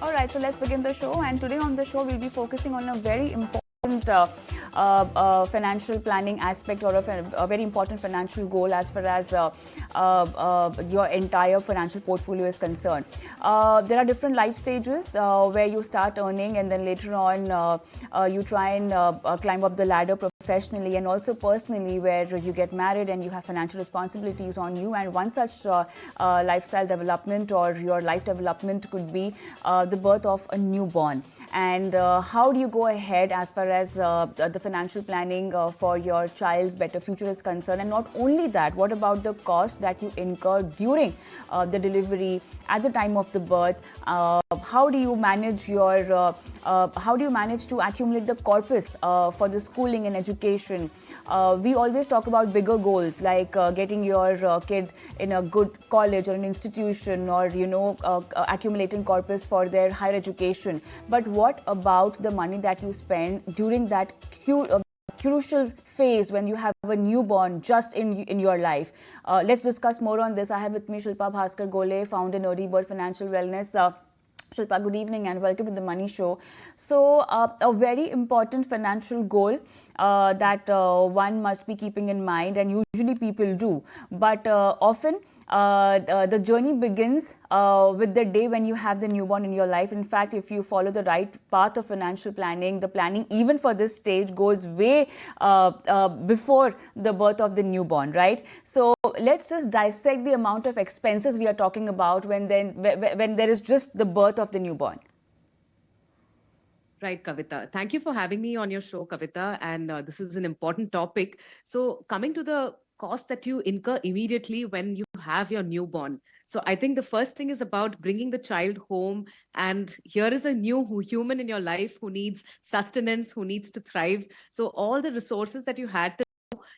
All right, so let's begin the show. And today on the show, we'll be focusing on a very important financial planning aspect, or a very important financial goal as far as your entire financial portfolio is concerned. There are different life stages where you start earning, and then later on you try and climb up the ladder professionally and also personally, where you get married and you have financial responsibilities on you. And one such lifestyle development or your life development could be the birth of a newborn. And how do you go ahead as far as the financial planning for your child's better future is concerned? And not only that, what about the cost that you incur during the delivery, at the time of the birth? How do you manage to accumulate the corpus for the schooling and education? We always talk about bigger goals, like getting your kid in a good college or an institution, or accumulating corpus for their higher education. But what about the money that you spend during that crucial phase when you have a newborn just in your life? Let's discuss more on this. I have with me Shilpa Bhaskar Gole, founder Early Bird Financial Wellness. Shilpa, good evening and welcome to the Money Show. So, a very important financial goal that one must be keeping in mind, and usually people do, but often the journey begins with the day when you have the newborn in your life. In fact, if you follow the right path of financial planning, the planning even for this stage goes way before the birth of the newborn, right? So let's just dissect the amount of expenses we are talking about when there is just the birth of the newborn. Right, Kavita. Thank you for having me on your show, Kavita. And this is an important topic. So, coming to the cost that you incur immediately when you have your newborn. So, I think the first thing is about bringing the child home. And here is a new human in your life who needs sustenance, who needs to thrive. So, all the resources that you had to,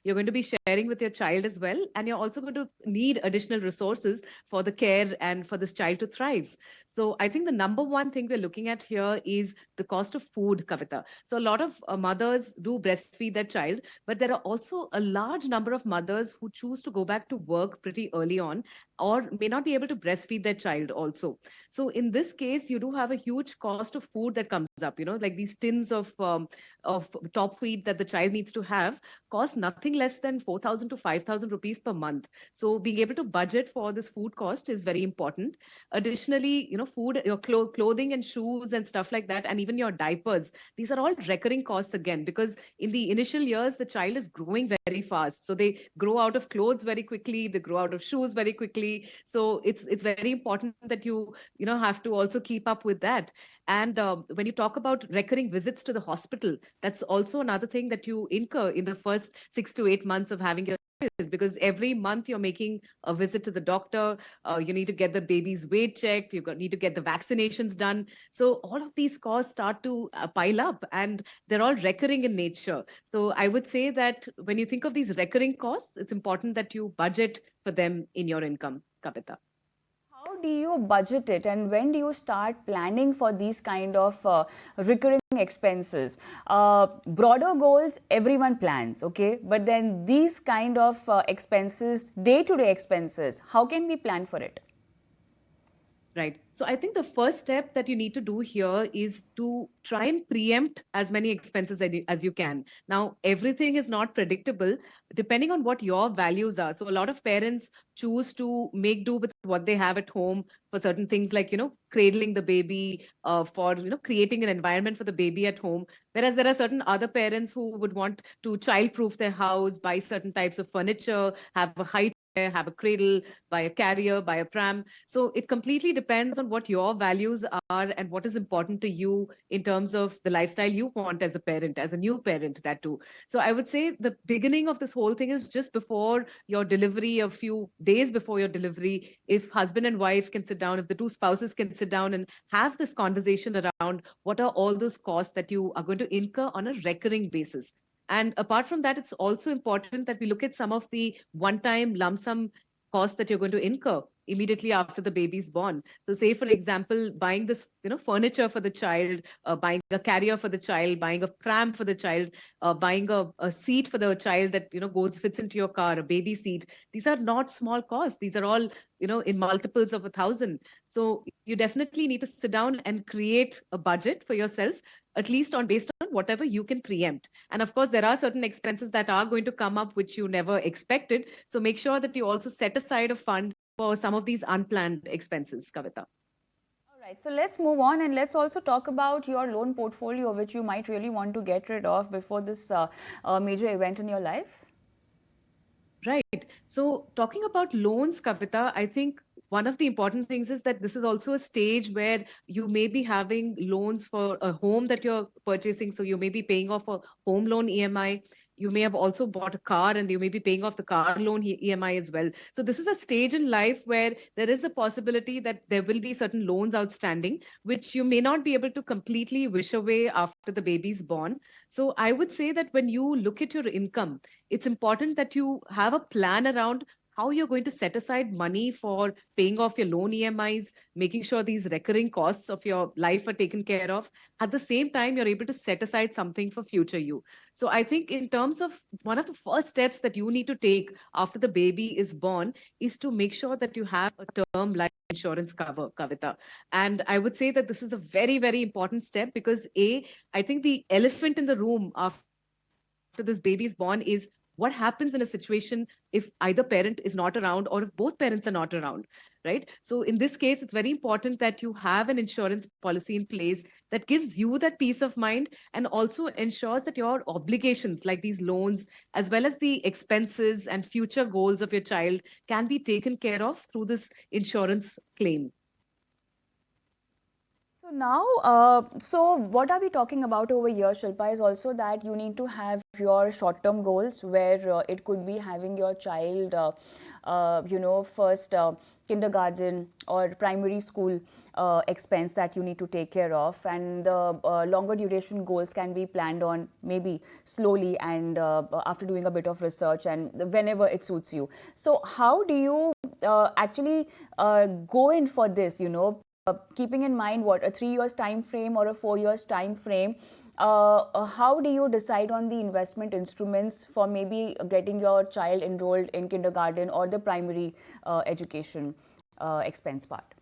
you're going to be sharing with your child as well. And you're also going to need additional resources for the care and for this child to thrive. So I think the number one thing we're looking at here is the cost of food, Kavita. So a lot of mothers do breastfeed their child, but there are also a large number of mothers who choose to go back to work pretty early on, or may not be able to breastfeed their child also. So in this case, you do have a huge cost of food that comes up, like these tins of top feed that the child needs to have cost nothing less than 4,000 to 5,000 rupees per month. So being able to budget for this food cost is very important. Additionally, food, your clothing and shoes and stuff like that, and even your diapers, these are all recurring costs again, because in the initial years, the child is growing very fast. So they grow out of clothes very quickly, they grow out of shoes very quickly. So it's very important that you have to also keep up with that. And when you talk about recurring visits to the hospital, that's also another thing that you incur in the first 6 to 8 months of having your child, because every month you're making a visit to the doctor. You need to get the baby's weight checked. Need to get the vaccinations done. So all of these costs start to pile up, and they're all recurring in nature. So I would say that when you think of these recurring costs, it's important that you budget for them in your income, Kavita. How do you budget it, and when do you start planning for these kind of recurring expenses? Broader goals, everyone plans, okay? But then these kind of expenses, day-to-day expenses, how can we plan for it? Right. So I think the first step that you need to do here is to try and preempt as many expenses as you can. Now, everything is not predictable depending on what your values are. So a lot of parents choose to make do with what they have at home for certain things, like, cradling the baby, for, creating an environment for the baby at home. Whereas there are certain other parents who would want to childproof their house, buy certain types of furniture, have a high chair, have a cradle, buy a carrier, buy a pram. So it completely depends on what your values are and what is important to you in terms of the lifestyle you want as a parent, as a new parent, that too. So I would say the beginning of this whole thing is just before your delivery, a few days before your delivery. If husband and wife can sit down, if the two spouses can sit down and have this conversation around what are all those costs that you are going to incur on a recurring basis. And apart from that, it's also important that we look at some of the one time lump sum cost that you're going to incur immediately after the baby's born. So say, for example, buying this, furniture for the child, buying a carrier for the child, buying a pram for the child, buying a seat for the child that, fits into your car, a baby seat. These are not small costs. These are all, in multiples of 1,000. So you definitely need to sit down and create a budget for yourself, at least based on whatever you can preempt. And of course, there are certain expenses that are going to come up which you never expected. So make sure that you also set aside a fund for some of these unplanned expenses, Kavita. All right, so let's move on and let's also talk about your loan portfolio, which you might really want to get rid of before this major event in your life. Right. So talking about loans, Kavita, I think one of the important things is that this is also a stage where you may be having loans for a home that you're purchasing. So you may be paying off a home loan EMI. You may have also bought a car and you may be paying off the car loan EMI as well. So this is a stage in life where there is a possibility that there will be certain loans outstanding, which you may not be able to completely wish away after the baby's born. So I would say that when you look at your income, it's important that you have a plan around how you're going to set aside money for paying off your loan EMIs, making sure these recurring costs of your life are taken care of. At the same time, you're able to set aside something for future you. So I think in terms of one of the first steps that you need to take after the baby is born is to make sure that you have a term life insurance cover, Kavita. And I would say that this is a very, very important step because I think the elephant in the room after this baby is born is what happens in a situation if either parent is not around or if both parents are not around, right? So in this case, it's very important that you have an insurance policy in place that gives you that peace of mind and also ensures that your obligations like these loans, as well as the expenses and future goals of your child can be taken care of through this insurance claim. So now, so what are we talking about over here, Shilpa, is also that you need to have your short-term goals where it could be having your child, first kindergarten or primary school expense that you need to take care of, and the longer duration goals can be planned on maybe slowly and after doing a bit of research and whenever it suits you. So how do you actually go in for this, keeping in mind what a 3 years time frame or a 4 years time frame, how do you decide on the investment instruments for maybe getting your child enrolled in kindergarten or the primary education expense part?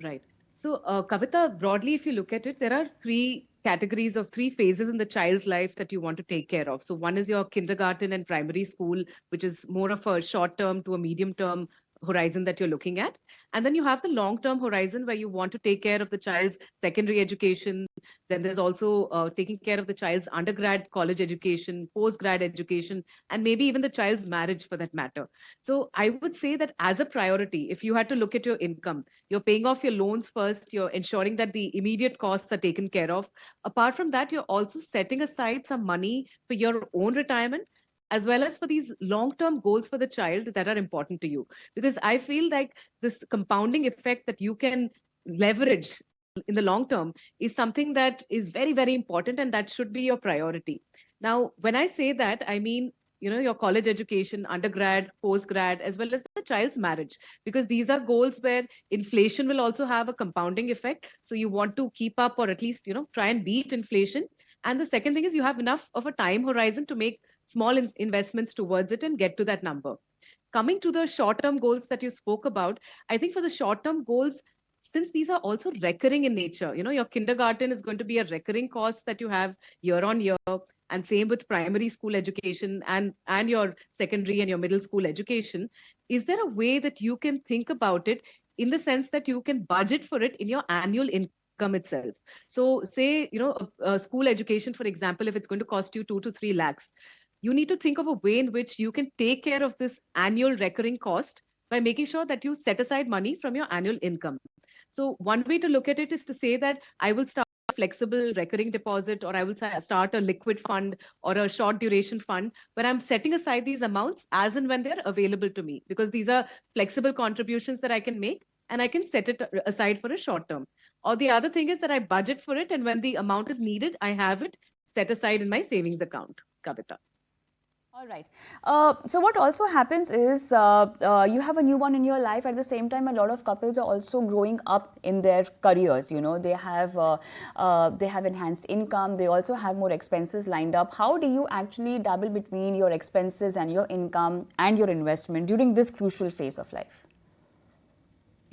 Right. So, Kavita, broadly, if you look at it, there are three categories of three phases in the child's life that you want to take care of. So, one is your kindergarten and primary school, which is more of a short term to a medium term horizon that you're looking at. And then you have the long term horizon where you want to take care of the child's secondary education. Then there's also taking care of the child's undergrad college education, post-grad education, and maybe even the child's marriage for that matter. So I would say that as a priority, if you had to look at your income, you're paying off your loans first, you're ensuring that the immediate costs are taken care of. Apart from that, you're also setting aside some money for your own retirement as well as for these long-term goals for the child that are important to you. Because I feel like this compounding effect that you can leverage in the long term is something that is very, very important and that should be your priority. Now, when I say that, I mean, your college education, undergrad, postgrad, as well as the child's marriage, because these are goals where inflation will also have a compounding effect. So you want to keep up or at least, try and beat inflation. And the second thing is you have enough of a time horizon to make small investments towards it and get to that number. Coming to the short term goals that you spoke about, I think for the short term goals, since these are also recurring in nature, your kindergarten is going to be a recurring cost that you have year on year. And same with primary school education and your secondary and your middle school education. Is there a way that you can think about it in the sense that you can budget for it in your annual income itself? So say, a school education, for example, if it's going to cost you 2 to 3 lakhs, you need to think of a way in which you can take care of this annual recurring cost by making sure that you set aside money from your annual income. So one way to look at it is to say that I will start a flexible recurring deposit, or I will start a liquid fund or a short duration fund where I'm setting aside these amounts as and when they're available to me, because these are flexible contributions that I can make and I can set it aside for a short term. Or the other thing is that I budget for it, and when the amount is needed, I have it set aside in my savings account, Kavita. All right. So what also happens is you have a newborn in your life. At the same time, a lot of couples are also growing up in their careers. You know, they have enhanced income. They also have more expenses lined up. How do you actually double between your expenses and your income and your investment during this crucial phase of life?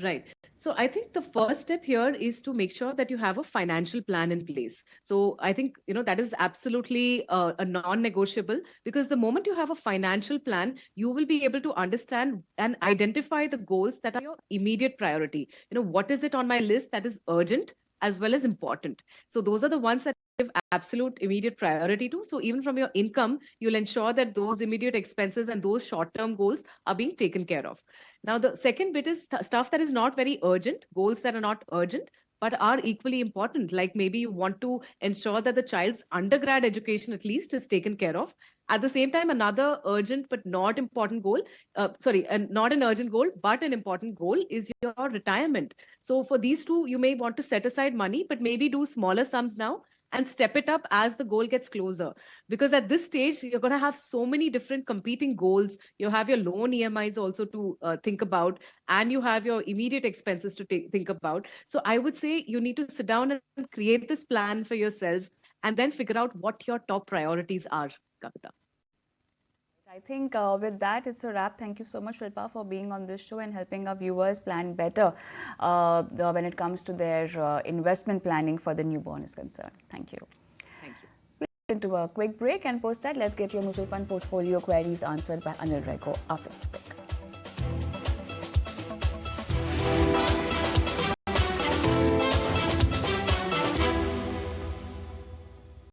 Right. So I think the first step here is to make sure that you have a financial plan in place. So I think, that is absolutely a non-negotiable, because the moment you have a financial plan, you will be able to understand and identify the goals that are your immediate priority. What is it on my list that is urgent as well as important? So those are the ones that give absolute immediate priority to. So even from your income, you'll ensure that those immediate expenses and those short-term goals are being taken care of. Now, the second bit is stuff that is not very urgent, goals that are not urgent, but are equally important. Like maybe you want to ensure that the child's undergrad education at least is taken care of. At the same time, another urgent but not important goal, not an urgent goal, but an important goal is your retirement. So for these two, you may want to set aside money, but maybe do smaller sums now and step it up as the goal gets closer. Because at this stage, you're going to have so many different competing goals. You have your loan EMIs also to think about, and you have your immediate expenses to think about. So I would say you need to sit down and create this plan for yourself and then figure out what your top priorities are, Kavita. I think with that, it's a wrap. Thank you so much, Shilpa, for being on this show and helping our viewers plan better when it comes to their investment planning for the newborn is concerned. Thank you. Thank you. We'll into a quick break, and post that, let's get your mutual fund portfolio queries answered by Anil Rego after this break.